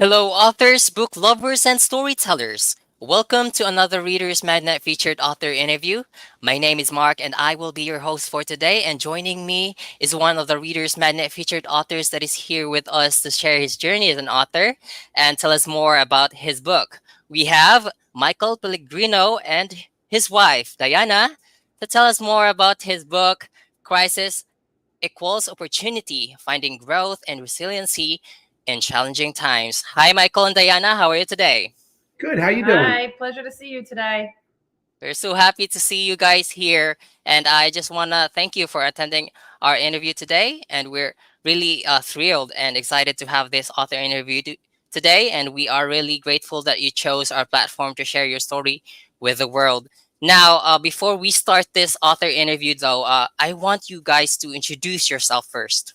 Hello, authors, book lovers, and storytellers. Welcome to another Reader's Magnet featured author interview. My name is Mark, and I will be your host for today. And joining me is one of the Reader's Magnet featured authors that is here with us to share his journey as an author and tell us more about his book. We have Michael Pellegrino and his wife, Diana, to tell us more about his book, Crisis Equals Opportunity, Finding Growth and Resiliency in Challenging Times. Hi, Michael and Diana. How are you today? Good. How you doing? Hi, pleasure to see you today. We're so happy to see you guys here. And I just want to thank you for attending our interview today. And we're really thrilled and excited to have this author interview today. And we are really grateful that you chose our platform to share your story with the world. Now, before we start this author interview, though, I want you guys to introduce yourself first.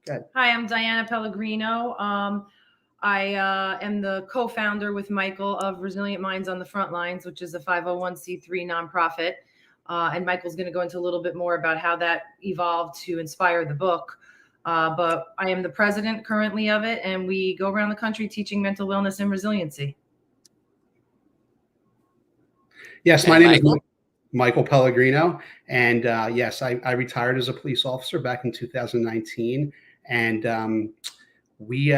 Good. Hi, I'm Diana Pellegrino. I am the co-founder with Michael of Resilient Minds on the Front Lines, which is a 501c3 nonprofit. And Michael's going to go into a little bit more about how that evolved to inspire the book. But I am the president currently of it, and we go around the country teaching mental wellness and resiliency. Yes, And my name is Michael? Michael Pellegrino, and yes, I retired as a police officer back in 2019, and we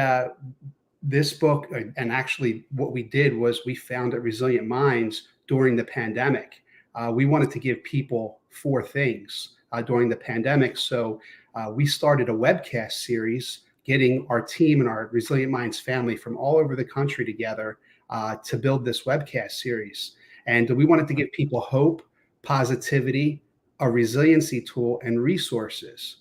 this book, and actually what we did was we founded Resilient Minds during the pandemic. We wanted to give people four things during the pandemic, so we started a webcast series, getting our team and our Resilient Minds family from all over the country together to build this webcast series. And we wanted to give people hope, positivity, a resiliency tool, and resources.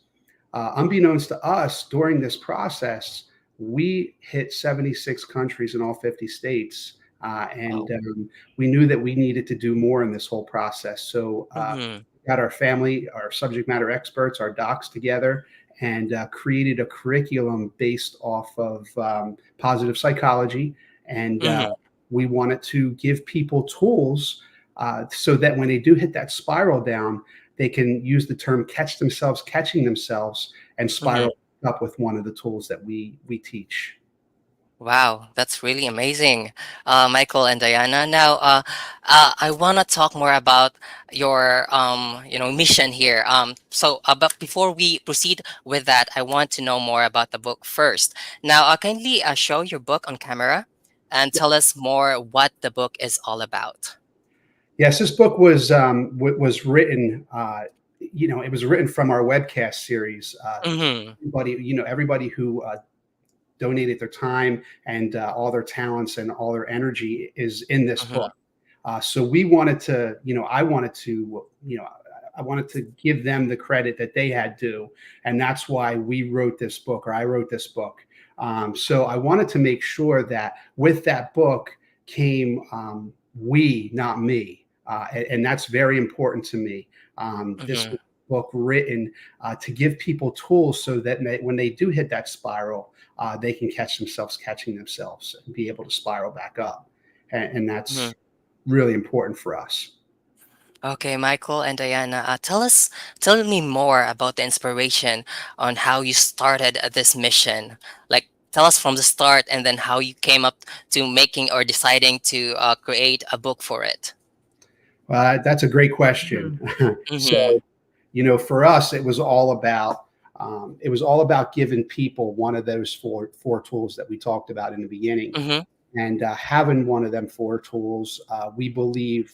Unbeknownst to us, during this process, we hit 76 countries in all 50 states. And we knew that we needed to do more in this whole process. So Mhm. we got our family, our subject matter experts, our docs together, and created a curriculum based off of positive psychology. And Mhm. we wanted to give people tools so that when they do hit that spiral down, they can use the term catch themselves, catching themselves, and Mhm. spiral up with one of the tools that we teach. Wow, that's really amazing, Michael and Diana. Now, I want to talk more about your, mission here. But before we proceed with that, I want to know more about the book first. Now, kindly show your book on camera and tell us more what the book is all about. Yes, this book was written. It was written from our webcast series. Mm-hmm. Everybody who donated their time and all their talents and all their energy is in this Mm-hmm. book. So we wanted to, I wanted to give them the credit that they had due, and that's why we wrote this book, or I wrote this book. So I wanted to make sure that with that book came we, not me, and that's very important to me. This Mm-hmm. was a book written to give people tools so that when they do hit that spiral, they can catch themselves catching themselves and be able to spiral back up, and that's really important for us. Okay, Michael and Diana, tell me more about the inspiration on how you started this mission. Like, tell us from the start, and then how you came up to making or deciding to create a book for it. That's a great question. Mhm. Mm-hmm. So, for us, it was all about giving people one of those four tools that we talked about in the beginning, Mm-hmm. and having one of them four tools. We believe,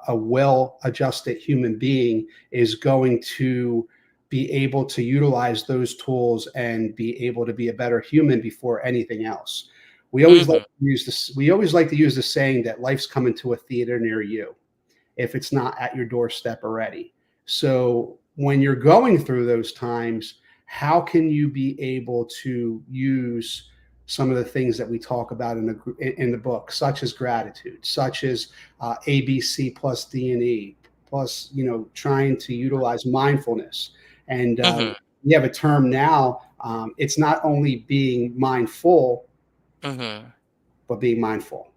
a well-adjusted human being is going to be able to utilize those tools and be able to be a better human before anything else. We always like Mm-hmm. to use this. We always like to use the saying that life's coming to a theater near you if it's not at your doorstep already. So when you're going through those times, how can you be able to use some of the things that we talk about in the book, such as gratitude, such as ABC plus D&E, plus trying to utilize mindfulness, and Mm-hmm. we have a term now. It's not only being mindful, Mm-hmm. but being mindful.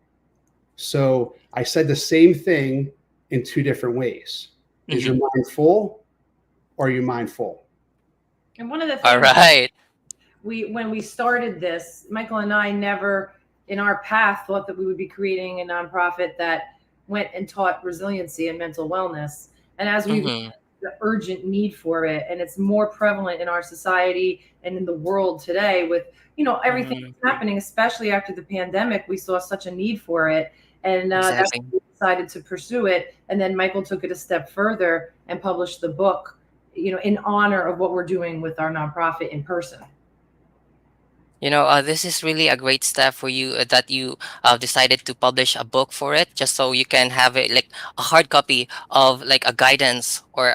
So I said the same thing in two different ways. Is your Mm-hmm. mind full or are you mindful? And one of the All things right. when we started this, Michael and I never in our path thought that we would be creating a nonprofit that went and taught resiliency and mental wellness. And as we Mm-hmm. the urgent need for it, and it's more prevalent in our society and in the world today with everything Mm-hmm. that's happening, especially after the pandemic. We saw such a need for it, and that's Exactly. why we decided to pursue it. And then Michael took it a step further and published the book, in honor of what we're doing with our nonprofit in person. This is really a great step for you that you decided to publish a book for it, just so you can have it like a hard copy of like a guidance or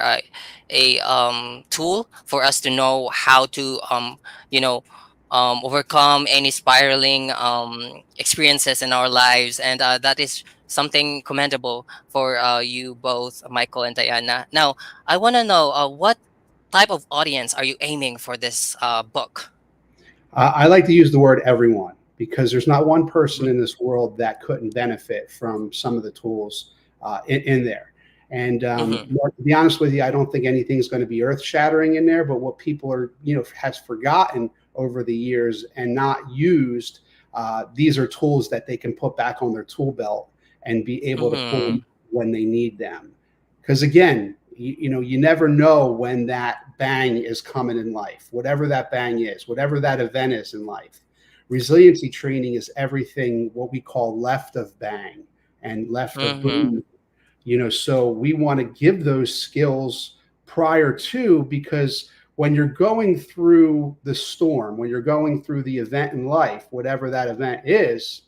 a tool for us to know how to you know overcome any spiraling experiences in our lives, and that is something commendable for you both, Michael and Diana. Now, I want to know what type of audience are you aiming for this book? I like to use the word everyone because there's not one person Mhm. in this world that couldn't benefit from some of the tools in there. And Mhm. to be honest with you, I don't think anything's going to be earth shattering in there. But what people are, has forgotten over the years and not used, these are tools that they can put back on their tool belt and be able to pull them Mhm. when they need them. Because again, you never know when that bang is coming in life, whatever that bang is, whatever that event is in life. Resiliency training is everything what we call left of bang and left of Mhm. boom. So we want to give those skills prior to, because when you're going through the storm, when you're going through the event in life, whatever that event is,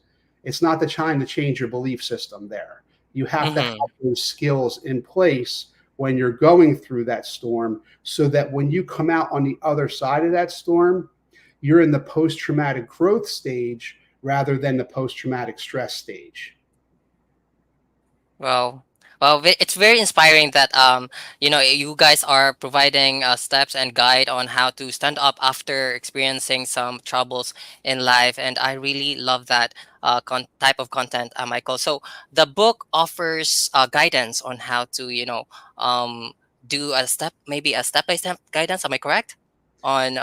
it's not the time to change your belief system there. You have to have Mhm. those skills in place when you're going through that storm, so that when you come out on the other side of that storm, you're in the post traumatic growth stage rather than the post traumatic stress stage. Well, it's very inspiring that you guys are providing steps and guide on how to stand up after experiencing some troubles in life, and I really love that type of content, Michael. So the book offers guidance on how to um do maybe a step by step guidance. Am I correct? On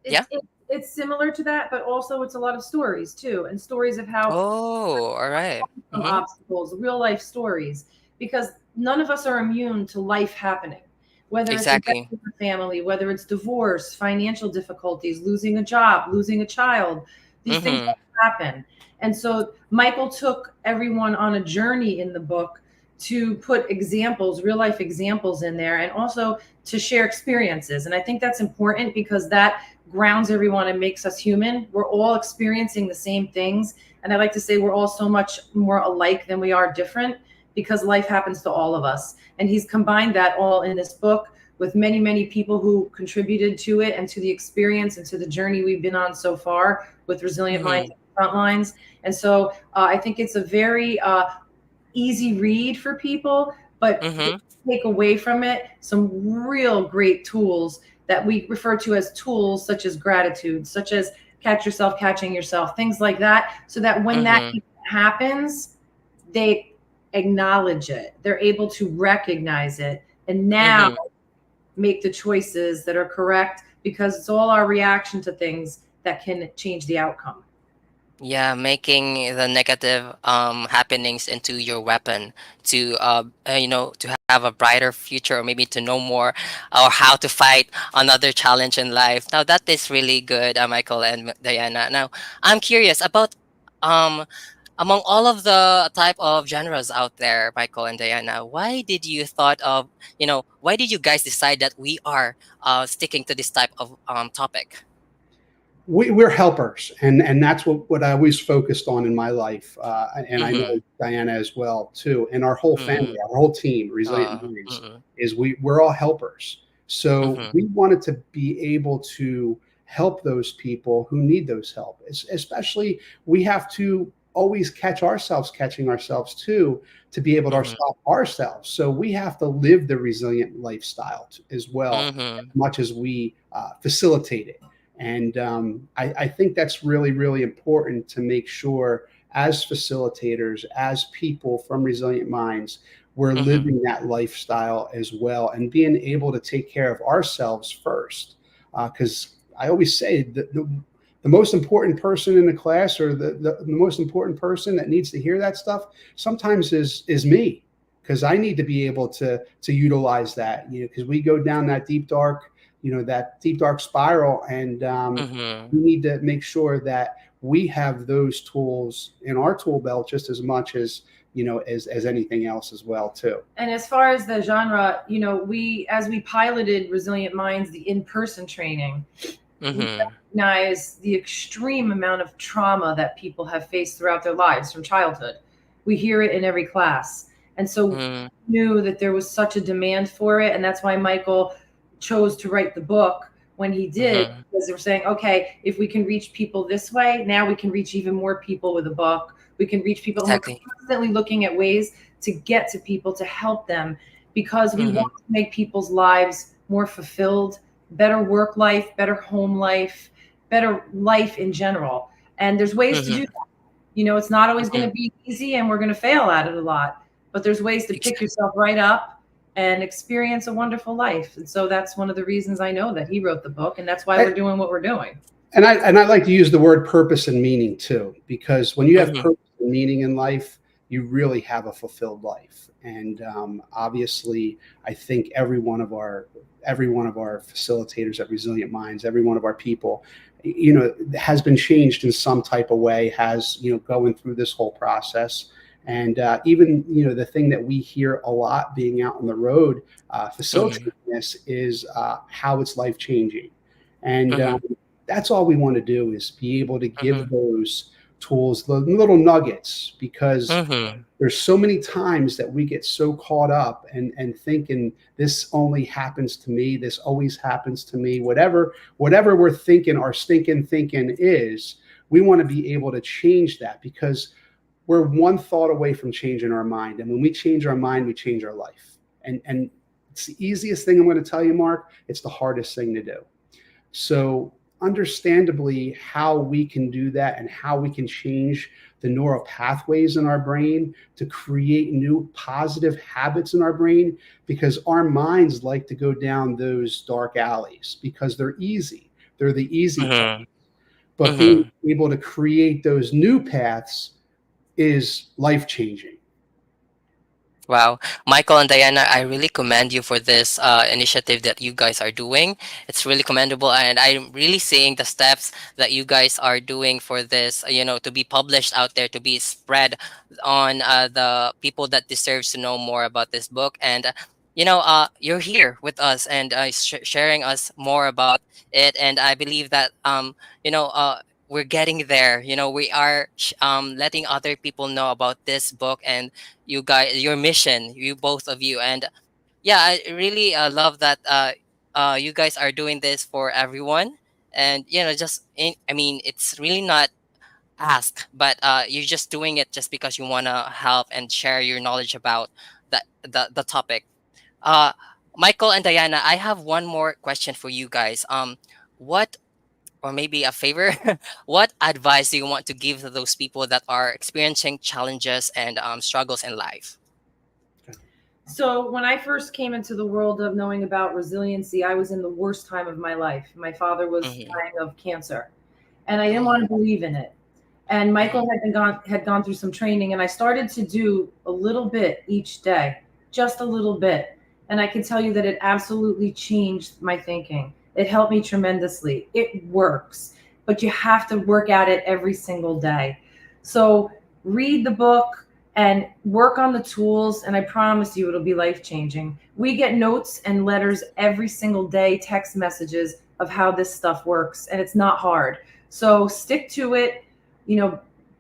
It's yeah. it, it's similar to that, but also it's a lot of stories too, and stories of how Oh, all right. some Mm-hmm. obstacles, real life stories, because none of us are immune to life happening, whether it's a death Exactly. in the family, whether it's divorce, financial difficulties, losing a job, losing a child. These things Mm-hmm. happen. And so Michael took everyone on a journey in the book to put examples, real life examples in there, and also to share experiences. And I think that's important because that grounds everyone and makes us human. We're all experiencing the same things, and I like to say we're all so much more alike than we are different, because life happens to all of us. And he's combined that all in this book with many, many people who contributed to it and to the experience and to the journey we've been on so far with Resilient Minds Mm-hmm. and Front Lines. And so I think it's a very easy read for people, but they Mm-hmm. take away from it some real great tools that we refer to as tools, such as gratitude, such as catch yourself catching yourself, things like that, so that when that Mm-hmm. happens, they acknowledge it, they're able to recognize it, and now Mm-hmm. make the choices that are correct, because it's all our reaction to things that can change the outcome. Yeah, making the negative happenings into your weapon to to have a brighter future, or maybe to know more or how to fight another challenge in life. Now that is really good, Michael and Diana. Now I'm curious about um among all of the type of genres out there, Michael and Diana, why did you guys decide that we are sticking to this type of topic? We're helpers, and that's what I always focused on in my life, and I Mm-hmm. know Diana as well too, and our whole family, Mm-hmm. our whole team, Resilient Minds, Mm-hmm. is we're all helpers. So Mm-hmm. we wanted to be able to help those people who need those help. Especially, we have to always catch ourselves catching ourselves too, to be able to Mhm, stop ourselves. So we have to live the resilient lifestyle as well, mhm, as much as we facilitate it. And I think that's really, really important to make sure, as facilitators, as people from Resilient Minds, we're mhm, living that lifestyle as well and being able to take care of ourselves first. Because I always say the most important person in the class, or the most important person that needs to hear that stuff sometimes is me, because I need to be able to utilize that, because we go down that deep dark, that deep dark spiral, and Mm-hmm. we need to make sure that we have those tools in our tool belt just as much as as anything else as well too. And as far as the genre, as we piloted Resilient Minds, the in-person training, we Mm-hmm. recognize the extreme amount of trauma that people have faced throughout their lives from childhood. We hear it in every class. And so we Mm-hmm. knew that there was such a demand for it. And that's why Michael chose to write the book when he did, Mm-hmm. because they were saying, okay, if we can reach people this way, now we can reach even more people with a book. We can reach people, and we're Exactly. constantly looking at ways to get to people, to help them, because we Mm-hmm. want to make people's lives more fulfilled, better work life, better home life, better life in general. And there's ways to do Mm-hmm. that. It's not always going Mm-hmm. to be easy, and we're going to fail at it a lot, but there's ways to pick Exactly. yourself right up and experience a wonderful life. And so that's one of the reasons I know that he wrote the book, and that's why we're doing what we're doing. And I like to use the word purpose and meaning too, because when you have Mm-hmm. purpose and meaning in life, you really have a fulfilled life. And obviously, I think every one of our facilitators at Resilient Minds, every one of our people, has been changed in some type of way, has going through this whole process. And even the thing that we hear a lot being out on the road, Mm-hmm. facilitating this, is how it's life changing. And Mm-hmm. that's all we want to do, is be able to Mm-hmm. give those tools, the little nuggets, because Mm-hmm. there's so many times that we get so caught up and thinking this only happens to me, this always happens to me, whatever we're thinking, our stinking thinking is. We want to be able to change that, because we're one thought away from changing our mind, and when we change our mind, we change our life. And it's the easiest thing I'm going to tell you, Mark. It's the hardest thing to do. So, understandably, how we can do that and how we can change the neural pathways in our brain to create new positive habits in our brain, because our minds like to go down those dark alleys because they're easy. They're the easy path. Mm-hmm. But being Mm-hmm. able to create those new paths is life changing. Wow, Michael and Diana, I really commend you for this initiative that you guys are doing. It's really commendable, and I'm really seeing the steps that you guys are doing for this. To be published out there, to be spread on the people that deserves to know more about this book. And you're here with us and sharing us more about it. And I believe that we're getting there. We are letting other people know about this book and you guys, your mission, you both of you. And yeah, I really love that you guys are doing this for everyone. And I mean, it's really not asked, but you're just doing it just because you want to help and share your knowledge about the topic. uh Michael and Diana, I have one more question for you guys. What, or maybe a favor, what advice do you want to give to those people that are experiencing challenges and struggles in life? So when I first came into the world of knowing about resiliency, I was in the worst time of my life. My father was Mm-hmm. dying of cancer, and I didn't want Oh. to believe in it. And Mm-hmm. Michael had gone through some training, and I started to do a little bit each day, just a little bit. And I can tell you that it absolutely changed my thinking. It helped me tremendously. It works, but you have to work at it every single day. So read the book and work on the tools, and I promise you it'll be life changing. We get notes and letters every single day, text messages of how this stuff works, and it's not hard. So stick to it.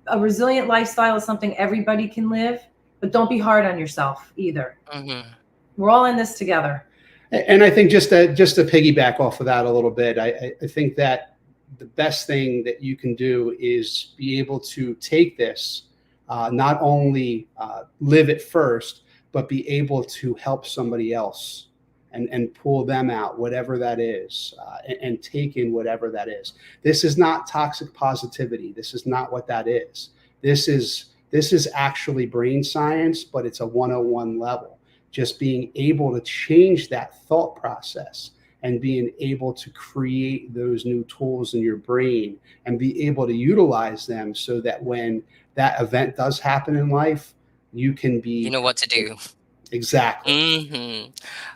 A resilient lifestyle is something everybody can live, but don't be hard on yourself either. Mm-hmm. We're all in this together. And I think just to piggyback off of that a little bit, I think that the best thing that you can do is be able to take this, not only live it first, but be able to help somebody else and pull them out, whatever that is, and take in whatever that is. This is not toxic positivity. This is not what that is. This is actually brain science, but it's a 101 level, just being able to change that thought process and being able to create those new tools in your brain and be able to utilize them so that when that event does happen in life, you can You be know what to do. exactly. Mm-hmm.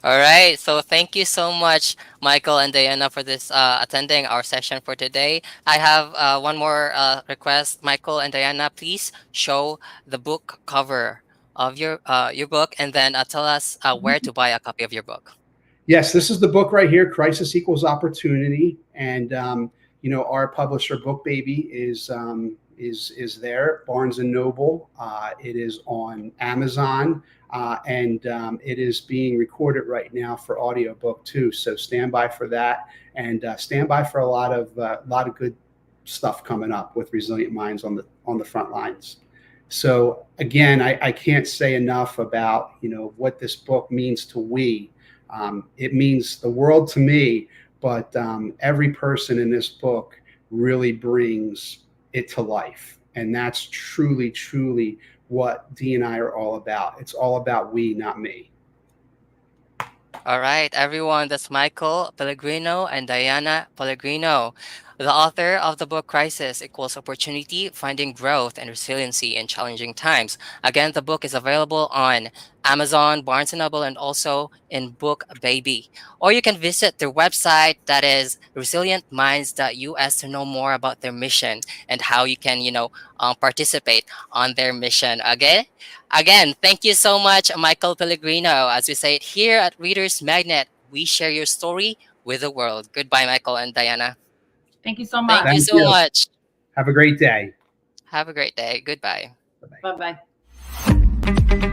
All right. So thank you so much, Michael and Diana, for this attending our session for today. I have one more request, Michael and Diana. Please show the book cover of your book, and then tell us where to buy a copy of your book. Yes, this is the book right here, Crisis Equals Opportunity, and our publisher, Book Baby, is there. Barnes and Noble. It is on Amazon, and it is being recorded right now for audiobook too. So stand by for that, and stand by for a lot of good stuff coming up with Resilient Minds on the front lines. So again, I can't say enough about what this book means to we. It means the world to me, but every person in this book really brings it to life. And that's truly, truly what Dee and I are all about. It's all about we, not me. All right, everyone, that's Michael Pellegrino and Diana Pellegrino, the author of the book Crisis Equals Opportunity: Finding Growth and Resiliency in Challenging Times. Again, the book is available on Amazon, Barnes& and Noble, and also in Book Baby. Or you can visit their website, that is resilientminds.us, to know more about their mission and how you can, participate on their mission. Okay? Again, thank you so much, Michael Pellegrino. As we say it here at Reader's Magnet, we share your story with the world. Goodbye, Michael and Diana. Thank you so Thank much. you Thank so you. much. Have a great day. Have a great day. Goodbye. Bye-bye. Bye bye.